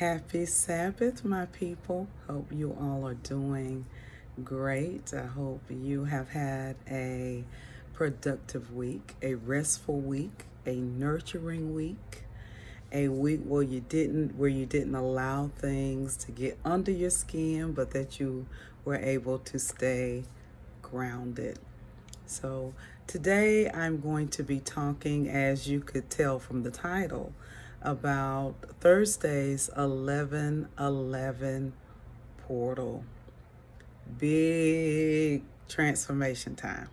Happy Sabbath, my people. Hope you all are doing great. I hope you have had a productive week, a restful week, a nurturing week, a week where you didn't allow things to get under your skin, but that you were able to stay grounded. So today I'm going to be talking, as you could tell from the title, about Thursday's 11/11 portal. Big transformation time.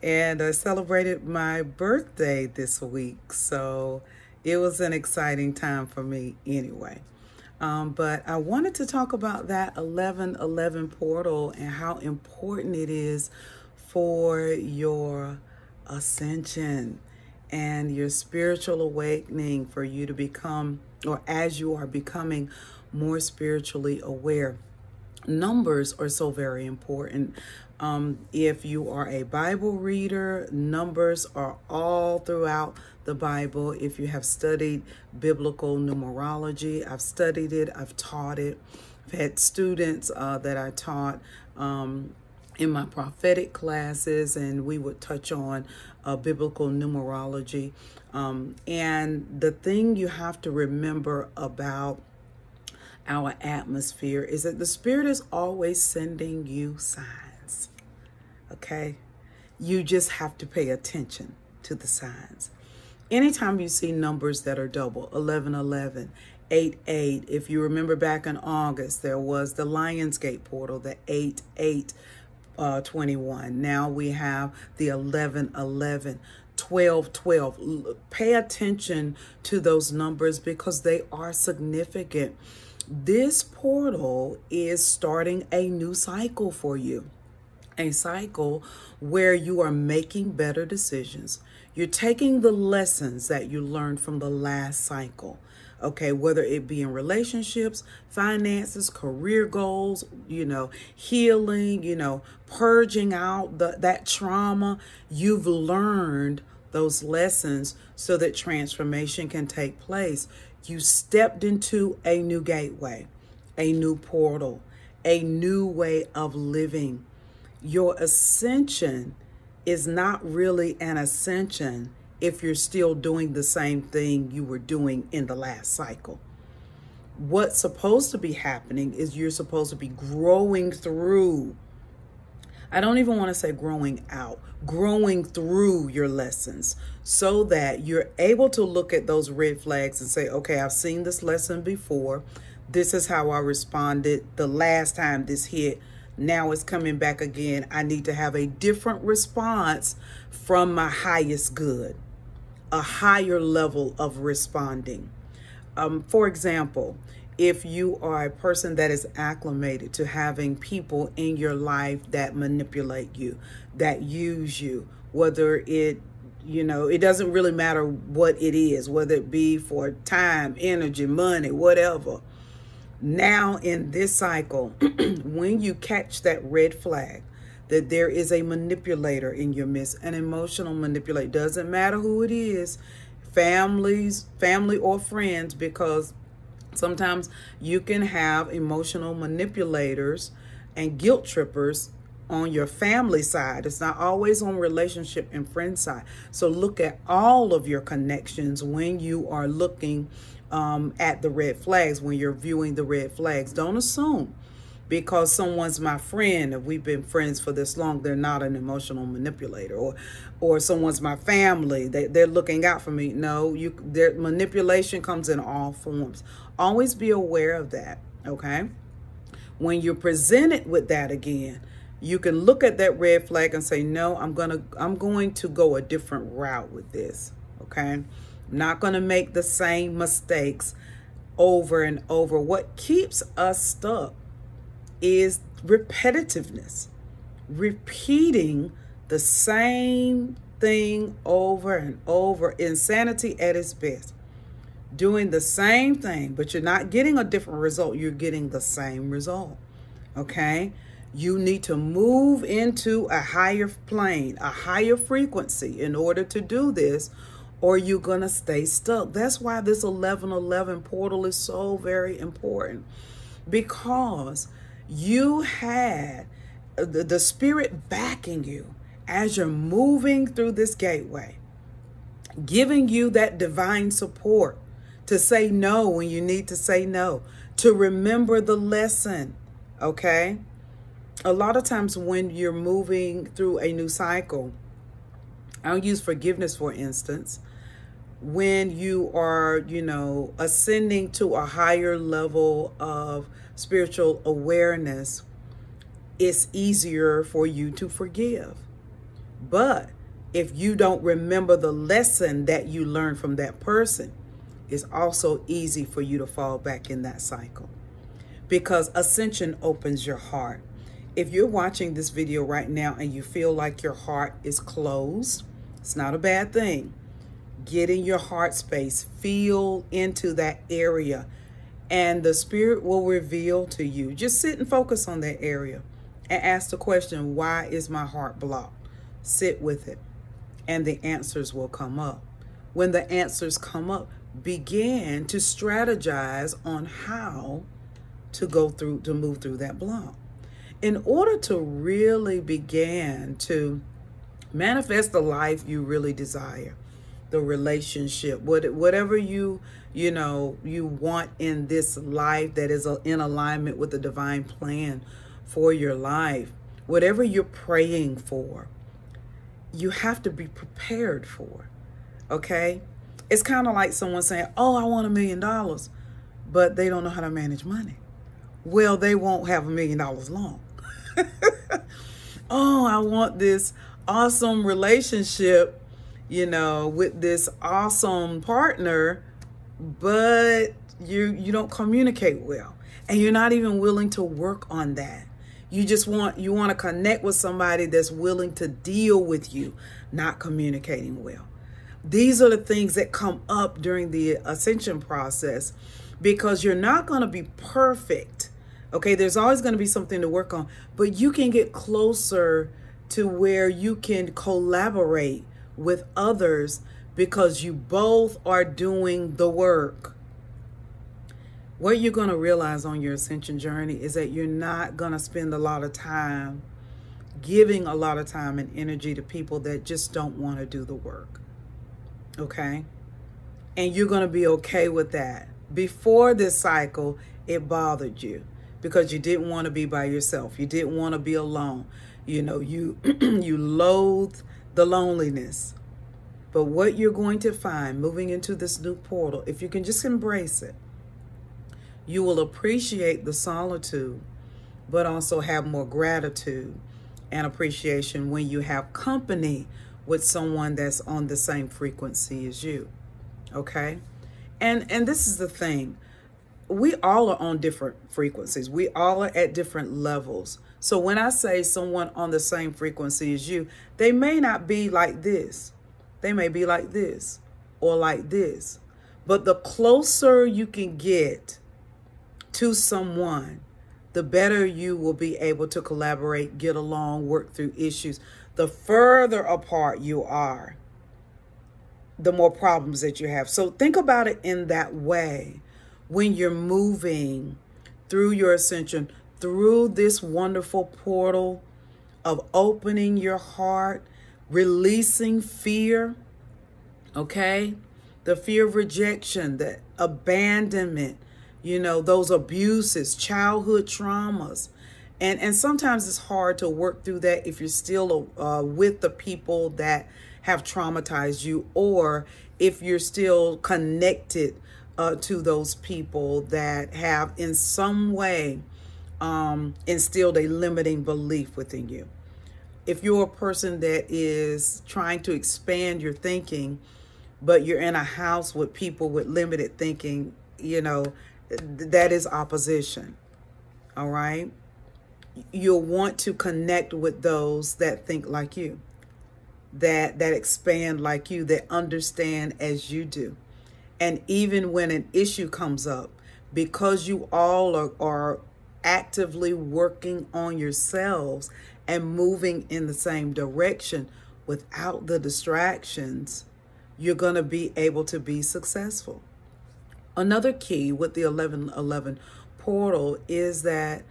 And I celebrated my birthday this week, so it was an exciting time for me anyway. But I wanted to talk about that 11/11 portal and how important it is for your ascension and your spiritual awakening, for you to become, or as you are becoming more spiritually aware. Numbers are so very important. If you are a Bible reader, numbers are all throughout the Bible. If you have studied biblical numerology, I've studied it, I've taught it. I've had students that I taught in my prophetic classes, and we would touch on biblical numerology. And the thing you have to remember about our atmosphere is that the Spirit is always sending you signs, okay? You just have to pay attention to the signs. Anytime you see numbers that are double, 11/11, 8/8, if you remember back in August, there was the Lionsgate portal, the 8/8/21. Now we have the 11/11, 12/12. Pay attention to those numbers because they are significant. This portal is starting a new cycle for you, a cycle where you are making better decisions. You're taking the lessons that you learned from the last cycle, okay, whether it be in relationships, finances, career goals, healing, purging out that trauma. You've learned those lessons so that transformation can take place. You stepped into a new gateway, a new portal, a new way of living. Your ascension is not really an ascension if you're still doing the same thing you were doing in the last cycle. What's supposed to be happening is you're supposed to be growing through. I don't even want to say growing out, growing through your lessons so that you're able to look at those red flags and say, okay, I've seen this lesson before. This is how I responded the last time this hit. Now it's coming back again. I need to have a different response from my highest good, a higher level of responding. For example, if you are a person that is acclimated to having people in your life that manipulate you, that use you, whether it doesn't really matter what it is, whether it be for time, energy, money, whatever. Now in this cycle, when you catch that red flag, that there is a manipulator in your midst, an emotional manipulator, doesn't matter who it is, family or friends, because sometimes you can have emotional manipulators and guilt trippers on your family side. It's not always on relationship and friend side. So look at all of your connections when you are looking at the red flags, when you're viewing the red flags. Don't assume because someone's my friend, if we've been friends for this long, they're not an emotional manipulator, or someone's my family, they're looking out for me. No, their manipulation comes in all forms. Always be aware of that, okay? When you're presented with that again, you can look at that red flag and say, no, I'm going to go a different route with this, okay? I'm not going to make the same mistakes over and over. What keeps us stuck is repetitiveness, repeating the same thing over and over. Insanity at its best. Doing the same thing, but you're not getting a different result. You're getting the same result, okay? You need to move into a higher plane, a higher frequency in order to do this, or you're going to stay stuck. That's why this 1111 portal is so very important, because you had the spirit backing you as you're moving through this gateway, giving you that divine support to say no when you need to say no, to remember the lesson, okay? A lot of times when you're moving through a new cycle, I'll use forgiveness, for instance. When you are, ascending to a higher level of spiritual awareness, it's easier for you to forgive. But if you don't remember the lesson that you learned from that person, it's also easy for you to fall back in that cycle, because ascension opens your heart. If you're watching this video right now and you feel like your heart is closed, it's not a bad thing. Get in your heart space, feel into that area, and the spirit will reveal to you. Just sit and focus on that area and ask the question, why is my heart blocked? Sit with it, and the answers will come up. When the answers come up, begin to strategize on how to move through that block. In order to really begin to manifest the life you really desire, the relationship, whatever you want in this life that is in alignment with the divine plan for your life, whatever you're praying for, you have to be prepared for, okay? It's kind of like someone saying, oh, I want $1 million, but they don't know how to manage money. Well, they won't have $1 million long. Oh, I want this awesome relationship, with this awesome partner, but you don't communicate well, and you're not even willing to work on that. You want to connect with somebody that's willing to deal with you not communicating well. These are the things that come up during the ascension process, because you're not going to be perfect. Okay, there's always going to be something to work on, but you can get closer to where you can collaborate with others because you both are doing the work. What you're going to realize on your ascension journey is that you're not going to spend a lot of time giving a lot of time and energy to people that just don't want to do the work. Okay? And you're going to be okay with that. Before this cycle, it bothered you because you didn't want to be by yourself. You didn't want to be alone. You loathe the loneliness. But what you're going to find moving into this new portal, if you can just embrace it, you will appreciate the solitude, but also have more gratitude and appreciation when you have company with someone that's on the same frequency as you. Okay? And this is the thing. We all are on different frequencies. We all are at different levels. So when I say someone on the same frequency as you, they may not be like this. They may be like this or like this. But the closer you can get to someone, the better you will be able to collaborate, get along, work through issues. The further apart you are, the more problems that you have. So think about it in that way when you're moving through your ascension, through this wonderful portal of opening your heart, releasing fear, okay? The fear of rejection, the abandonment, those abuses, childhood traumas. And sometimes it's hard to work through that if you're still with the people that have traumatized you, or if you're still connected to those people that have in some way instilled a limiting belief within you. If you're a person that is trying to expand your thinking, but you're in a house with people with limited thinking, that is opposition. All right? You'll want to connect with those that think like you, that expand like you, that understand as you do. And even when an issue comes up, because you all are actively working on yourselves and moving in the same direction without the distractions, you're going to be able to be successful. Another key with the 1111 portal is that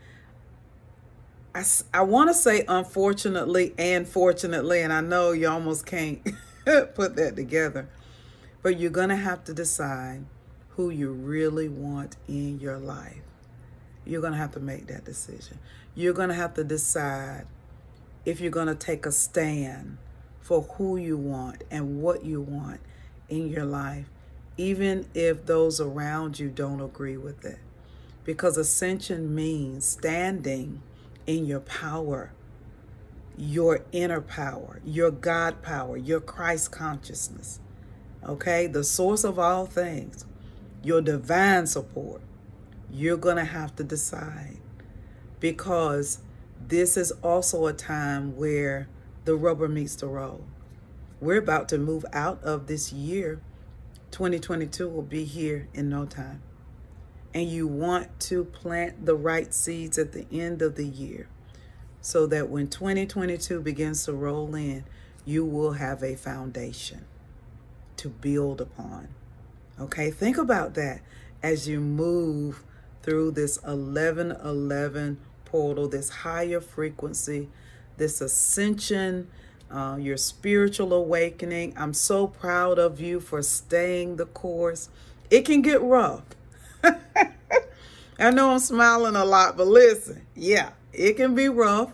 I want to say unfortunately and fortunately, and I know you almost can't put that together, but you're going to have to decide who you really want in your life. You're going to have to make that decision. You're going to have to decide if you're going to take a stand for who you want and what you want in your life, even if those around you don't agree with it. Because ascension means standing in your power, your inner power, your God power, your Christ consciousness. Okay? The source of all things, your divine support. You're going to have to decide, because this is also a time where the rubber meets the road. We're about to move out of this year. 2022 will be here in no time. And you want to plant the right seeds at the end of the year so that when 2022 begins to roll in, you will have a foundation to build upon. Okay, think about that as you move through this 1111 portal, this higher frequency, this ascension, your spiritual awakening. I'm so proud of you for staying the course. It can get rough. I know I'm smiling a lot, but listen, yeah, it can be rough.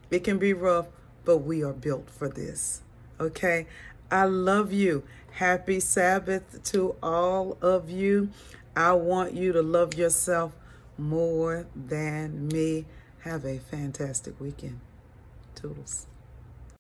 It can be rough, but we are built for this. Okay? I love you. Happy Sabbath to all of you. I want you to love yourself more than me. Have a fantastic weekend. Toodles.